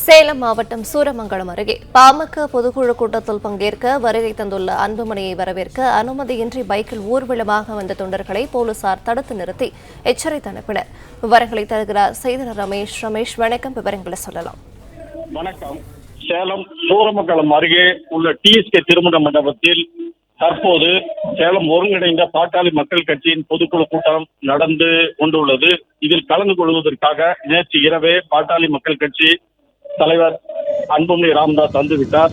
சேலம் மாவட்டம் சூரமங்கலம் அருகே பாமக பொதுக்குழு கூட்டத்தில் பங்கேற்க வருகை தந்துள்ள அன்புமணியை வரவேற்க அனுமதியின்றி பைக்கில் ஊர்வலமாக வந்த தொண்டர்களை போலீசார் தடுத்து நிறுத்தி எச்சரித்து அனுப்பினர். விவரங்களை தருகிறார் செய்தியாளர் ரமேஷ். வணக்கம், விவரங்களை சொல்லலாம். வணக்கம். சேலம் சூரமங்கலம் அருகே உள்ள டிஎஸ்கே திருமண மண்டபத்தில் தற்போது சேலம் ஒருங்கிணைந்த பாட்டாளி மக்கள் கட்சியின் பொதுக்குழு கூட்டம் நடந்து கொண்டுள்ளது. இதில் கலந்து கொள்வதற்காக நேற்று இரவே பாட்டாளி மக்கள் கட்சி தலைவர் அன்புமணி ராமதாஸ் வந்துவிட்டார்.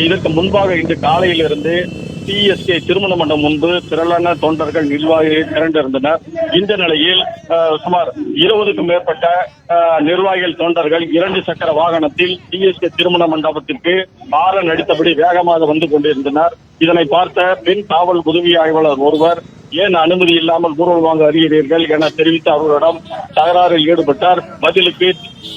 இதற்கு முன்பாக இன்று காலையிலிருந்து டிஎஸ்கே திருமண மண்டபம் முன்பு திரளான தொண்டர்கள் நிர்வாகிகள் திரண்டிருந்தனர். இந்த நிலையில் சுமார் 20க்கும் மேற்பட்ட நிர்வாகிகள் தொண்டர்கள் 2 சக்கர வாகனத்தில் டிஎஸ்கே திருமண மண்டபத்திற்கு ஆரன் அடித்தபடி வேகமாக வந்து கொண்டிருந்தனர். இதனை பார்த்த பெண் காவல் உதவி ஆய்வாளர் ஒருவர், ஏன் அனுமதி இல்லாமல் ஊர்வலம் வாங்க வருகிறீர்கள் என தெரிவித்து அவர்களிடம் தகராறில் ஈடுபட்டார். பதிலுக்கு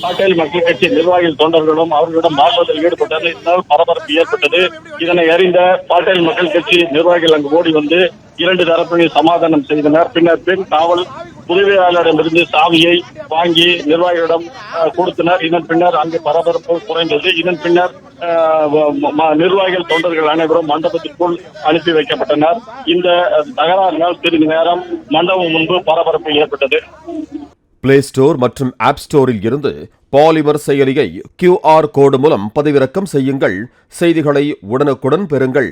பாட்டாளி மக்கள் கட்சி நிர்வாகிகள் தொண்டர்களும் அவர்களிடம் வாக்குவதில் ஈடுபட்டது. இதனால் பரபரப்பு ஏற்பட்டது. இதனை அறிந்த பாட்டாளி மக்கள் கட்சி நிர்வாகிகள் அங்கு ஓடி வந்து 2 தரப்பினையும் சமாதானம் செய்தனர். பின்னர் பெண் காவல் உதவியாளரிடமிருந்து சாவியை வாங்கி நிர்வாகிகளிடம் கொடுத்தனர். இதன் பின்னர் அங்கு பரபரப்பு குறைந்தது. இதன் பின்னர் நிர்வாகிகள் தொண்டர்கள் அனைவரும் மண்டபத்திற்குள் அனுப்பி வைக்கப்பட்டனர். இந்த தகராறினால் சிறிது நேரம் மண்டபம் முன்பு பரபரப்பு ஏற்பட்டது. பிளே ஸ்டோர் மற்றும் ஆப் ஸ்டோரில் இருந்து பாலிமர் செயலியை QR கோடு மூலம் பதிவிறக்கம் செய்யுங்கள். செய்திகளை உடனுக்குடன் பெறுங்கள்.